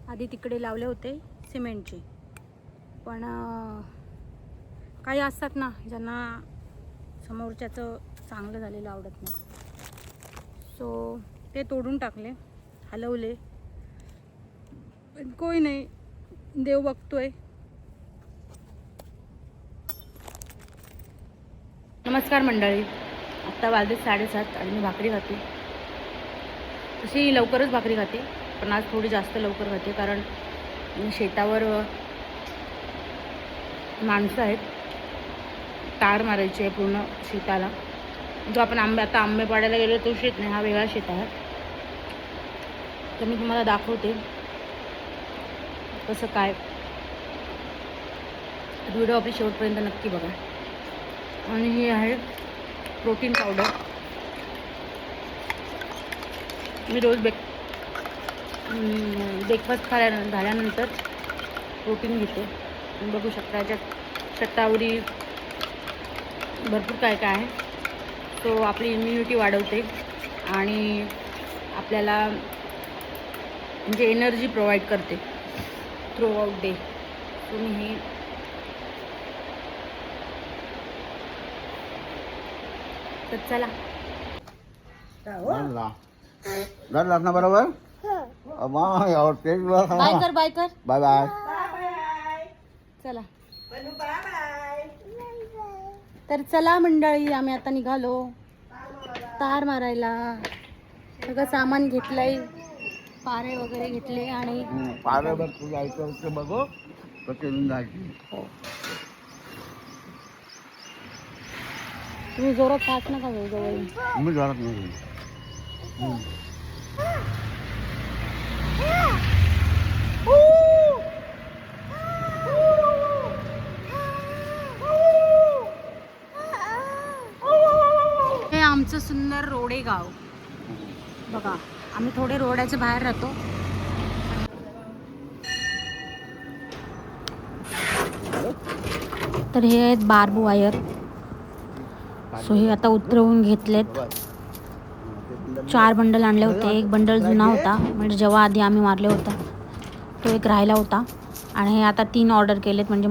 आधी तिकडे लावले होते सिमेंटचे, पण काही असतात ना ज्यांना समोरच्याचं चांगलं झालेलं आवडत नाही, सो ते तोडून टाकले, हलवले. पण कोई नाही, देव बघतोय. नमस्कार मंडळी, आत्ता वाजले 7:30 आणि मी भाकरी खाते. तशी लवकरच भाकरी खाते, पण आज थोडी जास्त लवकर खाते कारण शेतावर माणसं आहेत. तार मारायची आहे पूर्ण शेताला. जो आपण आंबे पाडायला गेलो तो शेत नाही, हा वेगळा शेत आहे. तर मी तुम्हाला दाखवते कसं काय. व्हिडिओ आपली शेवटपर्यंत नक्की बघा. आणि ही आहे प्रोटीन पावडर. मी रोज ब्रेकफास्ट झाल्यानंतर प्रोटीन घेते. तुम्ही बघू शकता याच्यात शतावरी भरपूर काय काय आहे. तो आपली इम्युनिटी वाढवते आणि आपल्याला म्हणजे एनर्जी प्रोव्हाइड करते थ्रू आउट डे. तुम्ही हे तर चला घर लागणार बरोबर. बाय कर. Bye bye. चला तर चला मंडळी, आम्ही आता निघालो तार मारायला. सगळं सामान घेतलंय, पारे वगैरे घेतले आणि पारे बघ तू जायचं ते बघू कसे जायची. तुम्ही जोरात खात नका जवळ. मी घरात नाही. हे आमचं सुंदर रोडे गाव बघा. आम्ही थोडे रोडाच्या बाहेर राहतो. तर हे आहेत बार्ब वायर. सो हे आता उतरवून घेतलेत. 4 बंडल आणले होते. एक बंडल जुना होता, म्हणजे जेव्हा आधी आम्ही मारले होता तो एक राहिला होता. आणि हे आता 3 ऑर्डर केलेत, म्हणजे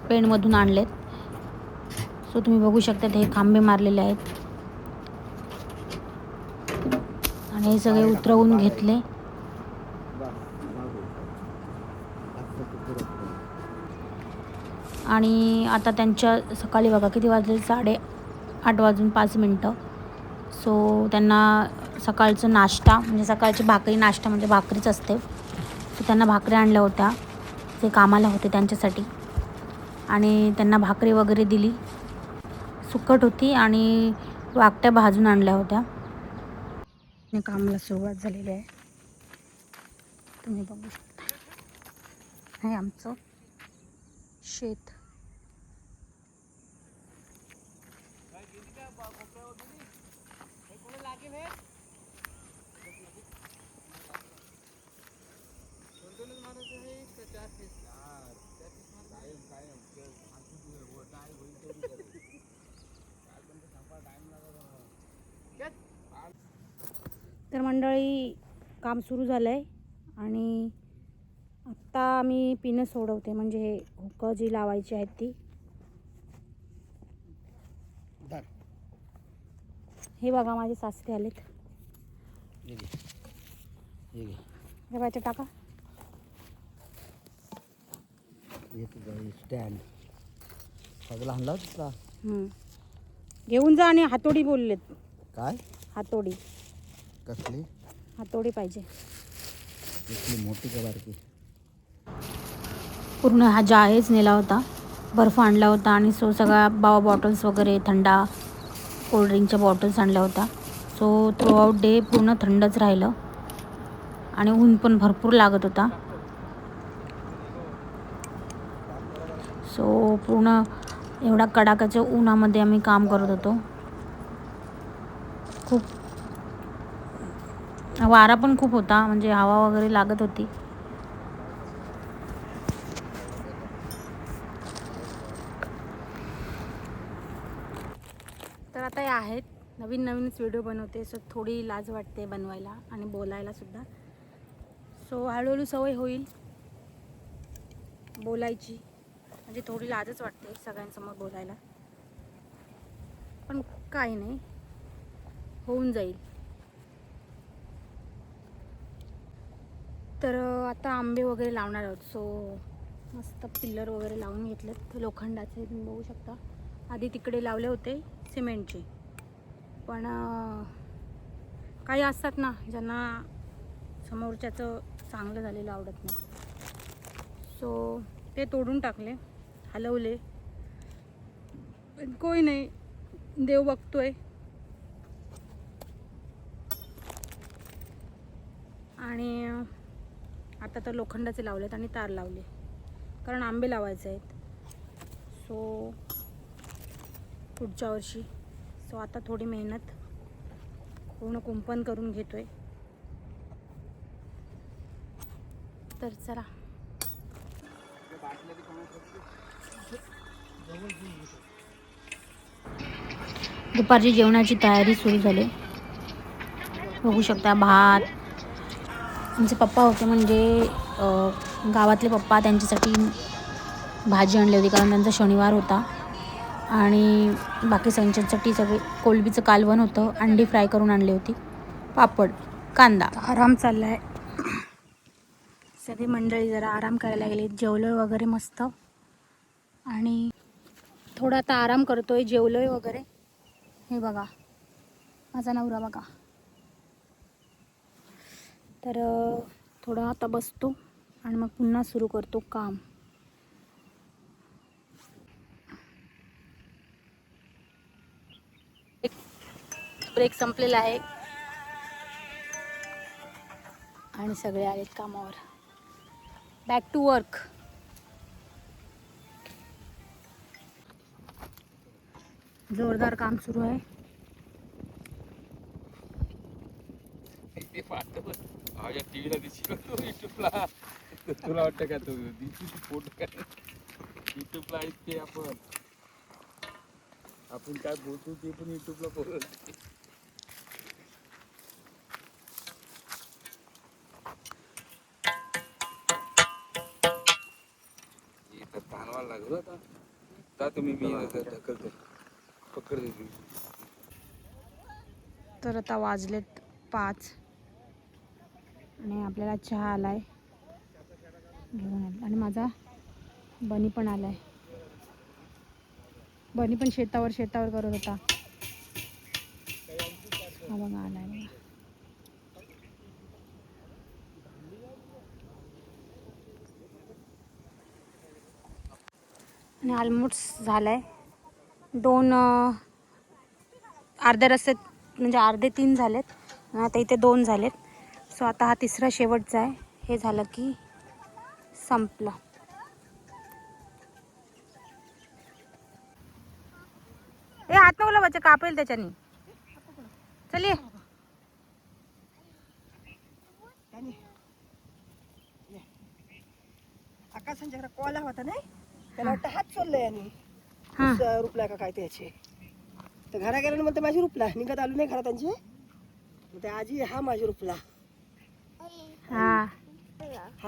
पेणमधून आणलेत. सो तुम्ही बघू शकता हे खांबे मारलेले आहेत आणि हे सगळे उतरवून घेतले. आणि आता त्यांच्या सकाळी बघा किती वाजले, 8:05. सो त्यांना सकाळचं नाश्ता, म्हणजे सकाळची भाकरी, नाश्ता म्हणजे भाकरीच असते. सो त्यांना भाकरी आणल्या होत्या, ते कामाला होते त्यांच्यासाठी. आणि त्यांना भाकरी वगैरे दिली. सुकट होती आणि वाकट्या भाजून आणल्या होत्या. कामाला सुरुवात झालेली आहे, तुम्ही बघू शकता. हे आमचं शेत. तर मंडळी काम सुरू झालं आहे आणि आत्ता आम्ही पिनं सोडवते, म्हणजे हुकं जी लावायची आहेत ती. हे बघा माझे सासरे आलेत. रव्याच्या टाका. स्टँड सगळं आणला होता. घेऊन जा. आणि हातोडी बोललेत. काय हातोडी? कसली हातोडी पाहिजे? कसली मोठी का बारकी? पूर्ण हा जाहेज नेला होता, बर्फ आणला होता. आणि सो सगळ्या बॉटल्स वगैरे, थंडा कोल्ड्रिंकच्या बॉटल्स आणल्या होत्या. सो थ्रू आउट डे पूर्ण थंडच राहिलं आणि ऊन पण भरपूर लागत होता. सो पूर्ण एवढा कडाक्याच्या उन्हामध्ये आम्ही काम करत होतो. खूप वारा पण खूप होता, म्हणजे हवा वगैरे लागत होती. तर आता हे आहेत, नवीनच व्हिडिओ बनवते, सो थोडी लाज वाटते बनवायला आणि बोलायला सुद्धा. सो हळूहळू सवय होईल बोलायची. म्हणजे थोडी लाजच वाटते सगळ्यांसमोर बोलायला, पण काही नाही, होऊन जाईल. तर आता आंबे वगैरे लावणार आहोत. सो मस्त पिल्लर वगैरे लावून घेतलेत लोखंडाचे, तुम्ही बघू शकता. आधी तिकडे लावले होते सिमेंटचे, पण काही असतात ना ज्यांना समोरच्याचं चांगलं झालेलं आवडत नाही, सो ते तोडून टाकले, हलवले. पण कोई नाही, देव बघतोय. आणि आता तर लोखंडाचे लावलेत आणि तार लावले, कारण आंबे लावायचे आहेत. सो पुढच्या वर्षी. सो आता थोडी मेहनत, पूर्ण कुंपण करून घेतोय. तर चला. दुपारची जेवणाची तयारी सुरू झाली. बघू शकता भात. आमचे पप्पा होते, म्हणजे गावातले पप्पा, त्यांच्यासाठी भाजी आणली होती कारण त्यांचा शनिवार होता. आणि बाकी सगळ्यांच्यासाठी सगळे कोलबीचं कालवण होतं, अंडी फ्राय करून आणली होती, पापड, कांदा. आराम चालला आहे. सगळी मंडळी जरा आराम करायला गेली, जेवलोय वगैरे मस्त. आणि थोडा आता आराम करतोय, जेवलोय वगैरे. हे बघा माझा नवरा बघा. तर थोडा आता बसतो आणि मग पुन्हा सुरू करतो काम. ब्रेक संपलेला आहे आणि सगळे आलेत कामावर. Back to work. जोरदार काम सुरू आहे. तुला वाटतं का तू फोटो काय युट्यूबला ऐकते आपण काय बोलतो ते पण युट्यूबला बोलत. ताणवायला लागलो आता तुम्ही मी ढकलतो पकडते. तर आता वाजलेत 5 आणि आपल्याला चहा आलाय घेऊन आला. आणि माझा बनी पण आलाय. बनी पण शेतावर करत होता. हा बघा आलाय बघा. आणि ऑलमोस्ट झालाय. 2 अर्ध्या रस्त्यात, म्हणजे अर्धे 3 झालेत, आता इथे 2 झालेत. सो आता हा तिसरा शेवटचा आहे. हे झालं की संपलं. ए हात नवला बच्चा, कापेल त्याच्यानी. चलिए. आकाशांच्याकडे कॉला होता नाही, त्याला वाटतं हात सोडलंय आणि रुपला का काय त्याचे. तर घरा गेल्यानं म्हणते माझी रुपला, निघत आलो नाही घरात त्यांचे. ते आजी हा माझी रुपला. हा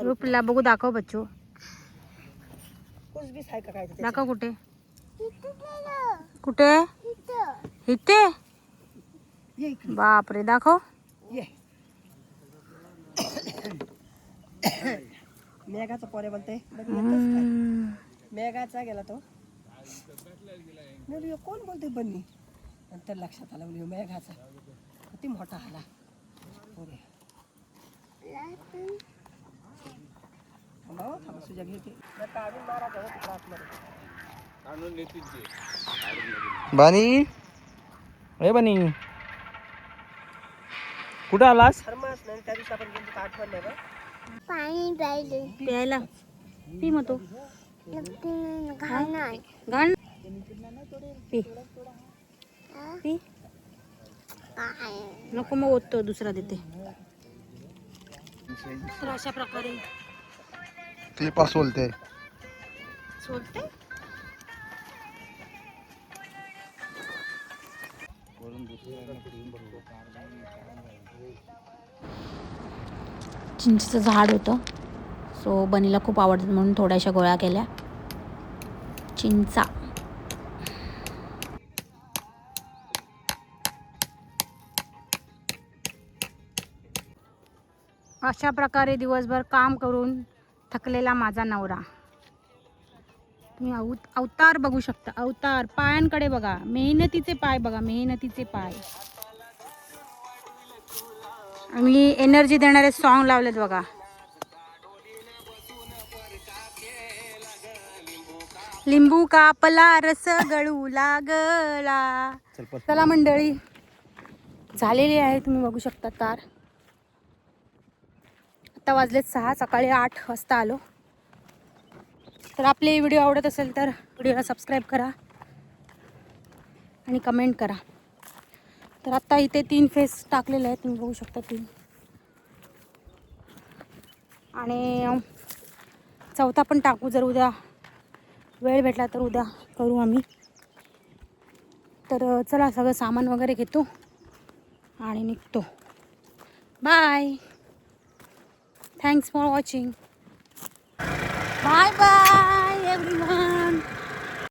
रुपला बघू, दाखव बच्चू. कुछ बीस आहे का काय ते. दाखव कुठे कुठे. इथे. ये इकडे बापरे, दाखव. ये. मेघाचा पोरे बोलते मेघाचा गेला तो. मी कोण बोलते बन्नी, नंतर लक्षात आलं म्हणजे मेघाचा किती मोठा आला पोरे. थांबा सुजा घेते काढून मारा आणून देतील ते. बानी, ए बानी, कुठं आलास? थर्मास नाही, त्या दिवशी आपण गेलो आठवण नाही बा. पाणी प्यायले प्यायला पी मग तो. घाण घाण पी पी. नको मग ओततो, दुसरा देते. तर अशा प्रकारे क्लिपा सोलते. सोडते. चिंचेचं झाड होतं. सो बनीला खूप आवडतं म्हणून थोड्याशा गोळ्या केल्या चिंचा. अशा प्रकारे दिवसभर काम करून थकलेला माझा नवरा. तुम्ही अवतार बघू शकता. अवतार पायांकडे बघा. मेहनतीचे पाय बघा. मेहनतीचे पाय. आणि एनर्जी देणारे सॉन्ग लावलेत बघा. लिंबू कापला रस गळू लागला. चला मंडळी झालेली आहे. तुम्ही बघू शकता तार. आता वाजलेत 6. सकाळी 8 वाजता आलो. तर आपले व्हिडिओ आवडत असेल तर व्हिडिओला सबस्क्राईब करा आणि कमेंट करा. तर आत्ता इथे 3 फेस टाकलेले आहेत. तुम्ही बघू शकता 3. आणि 4था पण टाकू जर उद्या वेळ भेटला तर. उद्या करू आम्ही. तर चला सगळं सामान वगैरे घेतो आणि निघतो. Bye. Thanks for watching. Bye bye everyone.